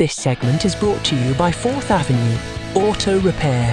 This segment is brought to you by 4th Avenue Auto Repair.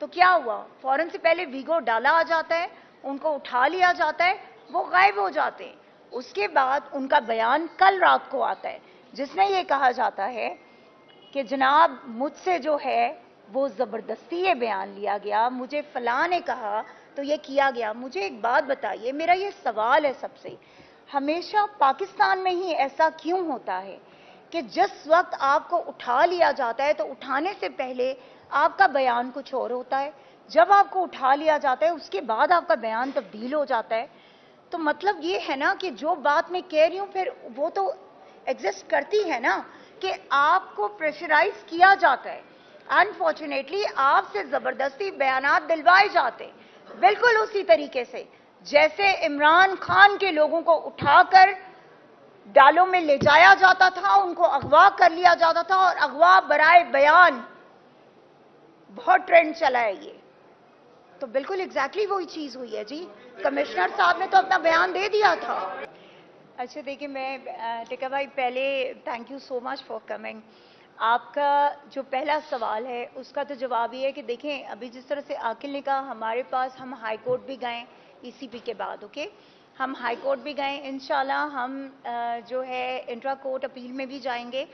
تو کیا ہوا؟ فوراً سے پہلے ویگو ڈالا آ جاتا ہے، ان کو اٹھا لیا جاتا ہے، وہ غائب ہو جاتے ہیں۔ اس کے بعد ان کا بیان کل رات کو آتا ہے جس میں یہ کہا جاتا ہے کہ جناب مجھ سے جو ہے وہ زبردستی یہ بیان لیا گیا، مجھے فلاں نے کہا تو یہ کیا گیا۔ مجھے ایک بات بتائیے، میرا یہ سوال ہے سب سے، ہمیشہ پاکستان میں ہی ایسا کیوں ہوتا ہے کہ جس وقت آپ کو اٹھا لیا جاتا ہے تو اٹھانے سے پہلے آپ کا بیان کچھ اور ہوتا ہے، جب آپ کو اٹھا لیا جاتا ہے اس کے بعد آپ کا بیان تبدیل ہو جاتا ہے؟ تو مطلب یہ ہے نا کہ جو بات میں کہہ رہی ہوں پھر وہ تو ایگزسٹ کرتی ہے نا کہ آپ کو پریشرائز کیا جاتا ہے۔ انفارچونیٹلی آپ سے زبردستی بیانات دلوائے جاتے ہیں، بالکل اسی طریقے سے جیسے عمران خان کے لوگوں کو اٹھا کر ڈالوں میں لے جایا جاتا تھا، ان کو اغوا کر لیا جاتا تھا، اور اغوا برائے بیان بہت ٹرینڈ چلا ہے یہ تو بالکل ایگزیکٹلی وہی چیز ہوئی ہے جی۔ کمشنر صاحب نے تو اپنا بیان دے دیا تھا۔ اچھا دیکھیں، میں ٹکا بھائی پہلے thank you so much for coming. آپ کا جو پہلا سوال ہے اس کا تو جواب یہ ہے کہ دیکھیں ابھی جس طرح سے عاقل نے کہا، ہمارے پاس ہم ہائی کورٹ بھی گئے ای سی پی کے بعد، اوکے ہم ہائی کورٹ بھی گئے، انشاءاللہ ہم جو ہے انٹرا کورٹ اپیل میں بھی جائیں گے،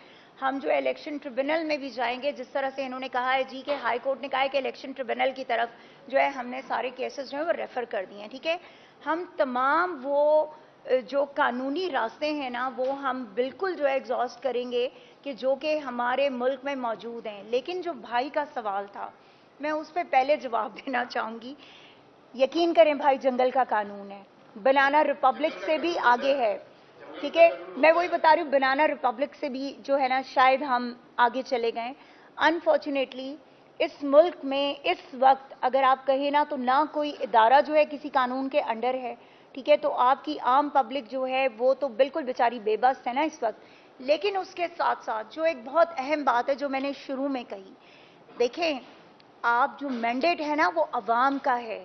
ہم جو الیکشن ٹریبونل میں بھی جائیں گے، جس طرح سے انہوں نے کہا ہے جی کہ ہائی کورٹ نے کہا ہے کہ الیکشن ٹریبونل کی طرف جو ہے ہم نے سارے کیسز جو ہیں وہ ریفر کر دیے ہیں، ٹھیک ہے۔ ہم تمام وہ جو قانونی راستے ہیں نا وہ ہم بالکل جو ہے ایگزاسٹ کریں گے کہ جو کہ ہمارے ملک میں موجود ہیں۔ لیکن جو بھائی کا سوال تھا میں اس پہ پہلے جواب دینا چاہوں گی۔ یقین کریں بھائی، جنگل کا قانون ہے، بنانا ریپبلک سے بھی آگے ہے، ٹھیک ہے، میں وہی بتا رہی ہوں، بنانا ریپبلک سے بھی جو ہے نا شاید ہم آگے چلے گئے۔ انفارچونیٹلی اس ملک میں اس وقت اگر آپ کہیں نا تو نہ کوئی ادارہ جو ہے کسی قانون کے انڈر ہے، ٹھیک ہے، تو آپ کی عام پبلک جو ہے وہ تو بالکل بیچاری بے بس ہے نا اس وقت۔ لیکن اس کے ساتھ ساتھ جو ایک بہت اہم بات ہے جو میں نے شروع میں کہی، دیکھیں آپ جو مینڈیٹ ہے نا وہ عوام کا ہے،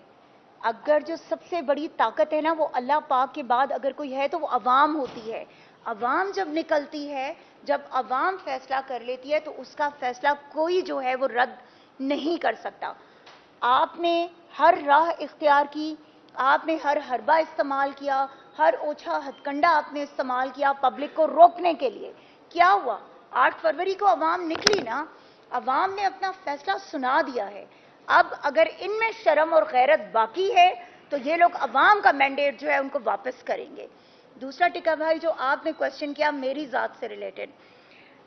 اگر جو سب سے بڑی طاقت ہے نا وہ اللہ پاک کے بعد اگر کوئی ہے تو وہ عوام ہوتی ہے۔ عوام جب نکلتی ہے، جب عوام فیصلہ کر لیتی ہے تو اس کا فیصلہ کوئی جو ہے وہ رد نہیں کر سکتا۔ آپ نے ہر راہ اختیار کی، آپ نے ہر حربہ استعمال کیا، ہر اوچھا ہتھ کنڈا آپ نے استعمال کیا پبلک کو روکنے کے لیے۔ کیا ہوا؟ 8 فروری کو عوام نکلی نا، عوام نے اپنا فیصلہ سنا دیا ہے۔ اب اگر ان میں شرم اور غیرت باقی ہے تو یہ لوگ عوام کا مینڈیٹ جو ہے ان کو واپس کریں گے۔ دوسرا ٹکا بھائی جو آپ نے کوشچن کیا میری ذات سے ریلیٹڈ،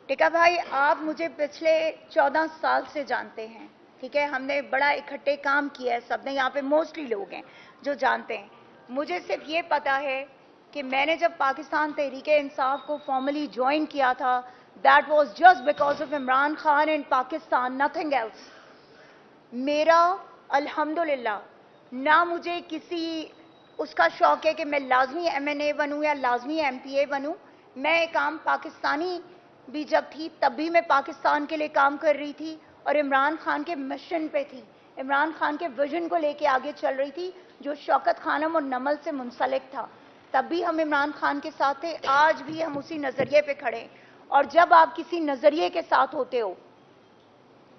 ٹکا بھائی آپ مجھے پچھلے 14 سال سے جانتے ہیں، ٹھیک ہے، ہم نے بڑا اکٹھے کام کیا ہے، سب نے یہاں پہ موسٹلی لوگ ہیں جو جانتے ہیں۔ مجھے صرف یہ پتا ہے کہ میں نے جب پاکستان تحریک انصاف کو فارملی جوائن کیا تھا، that was just because of Imran Khan and Pakistan, nothing else. میرا الحمدللہ نہ مجھے کسی اس کا شوق ہے کہ میں لازمی ایم این اے بنوں یا لازمی ایم پی اے بنوں۔ میں ایک عام پاکستانی بھی جب تھی تب بھی میں پاکستان کے لیے کام کر رہی تھی اور عمران خان کے مشن پہ تھی، عمران خان کے ویژن کو لے کے آگے چل رہی تھی جو شوکت خانم اور نمل سے منسلک تھا۔ تب بھی ہم عمران خان کے ساتھ تھے، آج بھی ہم اسی نظریے پہ کھڑے ہیں۔ اور جب آپ کسی نظریے کے ساتھ ہوتے ہو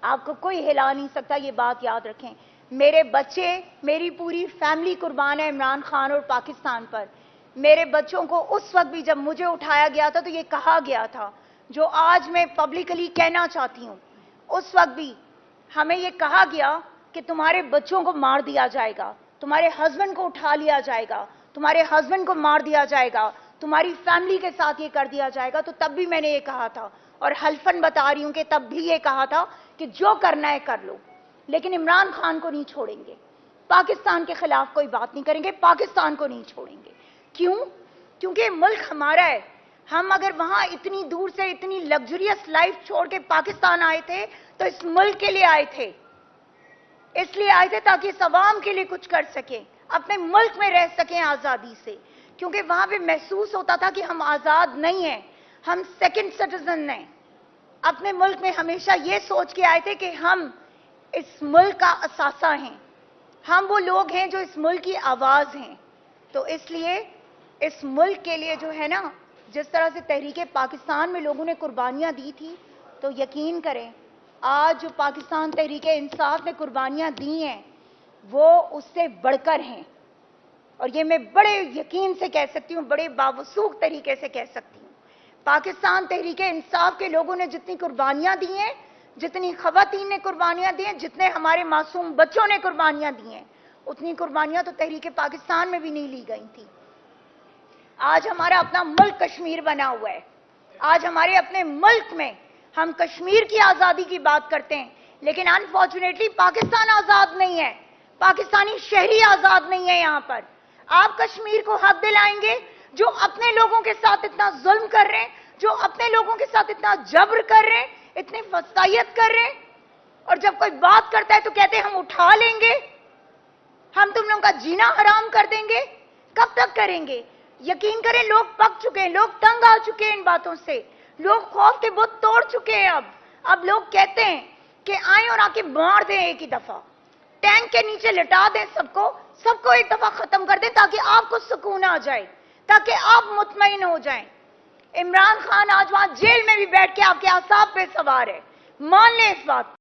آپ کو کوئی ہلا نہیں سکتا، یہ بات یاد رکھیں۔ میرے بچے، میری پوری فیملی قربان ہے عمران خان اور پاکستان پر۔ میرے بچوں کو اس وقت بھی جب مجھے اٹھایا گیا تھا تو یہ کہا گیا تھا جو آج میں پبلکلی کہنا چاہتی ہوں، اس وقت بھی ہمیں یہ کہا گیا کہ تمہارے بچوں کو مار دیا جائے گا، تمہارے ہسبینڈ کو اٹھا لیا جائے گا، تمہارے ہسبینڈ کو مار دیا جائے گا، تمہاری فیملی کے ساتھ یہ کر دیا جائے گا۔ تو تب بھی میں نے یہ کہا تھا اور حلفاً بتا رہی ہوں کہ تب بھی یہ کہا تھا کہ جو کرنا ہے کر لو، لیکن عمران خان کو نہیں چھوڑیں گے، پاکستان کے خلاف کوئی بات نہیں کریں گے، پاکستان کو نہیں چھوڑیں گے۔ کیوں؟ کیونکہ ملک ہمارا ہے۔ ہم اگر وہاں اتنی دور سے اتنی لگزریس لائف چھوڑ کے پاکستان آئے تھے تو اس ملک کے لیے آئے تھے، اس لیے آئے تھے تاکہ اس عوام کے لیے کچھ کر سکیں، اپنے ملک میں رہ سکیں آزادی سے، کیونکہ وہاں پہ محسوس ہوتا تھا کہ ہم آزاد نہیں ہیں، ہم سیکنڈ سٹیزن ہیں۔ اپنے ملک میں ہمیشہ یہ سوچ کے آئے تھے کہ ہم اس ملک کا اثاثہ ہیں، ہم وہ لوگ ہیں جو اس ملک کی آواز ہیں۔ تو اس لیے اس ملک کے لیے جو ہے نا جس طرح سے تحریک پاکستان میں لوگوں نے قربانیاں دی تھی، تو یقین کریں آج جو پاکستان تحریک انصاف نے قربانیاں دی ہیں وہ اس سے بڑھ کر ہیں، اور یہ میں بڑے یقین سے کہہ سکتی ہوں، بڑے باوثوق طریقے سے کہہ سکتی ہوں۔ پاکستان تحریک انصاف کے لوگوں نے جتنی قربانیاں دی ہیں، جتنی خواتین نے قربانیاں دی ہیں، جتنے ہمارے معصوم بچوں نے قربانیاں دی ہیں، اتنی قربانیاں تو تحریک پاکستان میں بھی نہیں لی گئی تھی۔ آج ہمارا اپنا ملک کشمیر بنا ہوا ہے، آج ہمارے اپنے ملک میں ہم کشمیر کی آزادی کی بات کرتے ہیں، لیکن انفارچونیٹلی پاکستان آزاد نہیں ہے، پاکستانی شہری آزاد نہیں ہے۔ یہاں پر آپ کشمیر کو حق دلائیں گے جو اپنے لوگوں کے ساتھ اتنا ظلم کر رہے ہیں، جو اپنے لوگوں کے ساتھ اتنا جبر کر رہے ہیں، اتنی فسادیت کر رہے ہیں، اور جب کوئی بات کرتا ہے تو کہتے ہیں ہم اٹھا لیں گے، ہم تم لوگوں کا جینا حرام کر دیں گے۔ کب تک کریں گے؟ یقین کریں لوگ پک چکے ہیں، لوگ تنگ آ چکے ہیں ان باتوں سے، لوگ خوف کے بت توڑ چکے ہیں۔ اب لوگ کہتے ہیں کہ آئیں اور آ کے مار دیں ایک ہی دفعہ، ٹینک کے نیچے لٹا دیں سب کو ایک دفعہ ختم کر دیں تاکہ آپ کو سکون آ جائے، تاکہ آپ مطمئن ہو جائیں۔ عمران خان آج وہاں جیل میں بھی بیٹھ کے آپ کے اعصاب پہ سوار ہے، مان لیں اس بات کو۔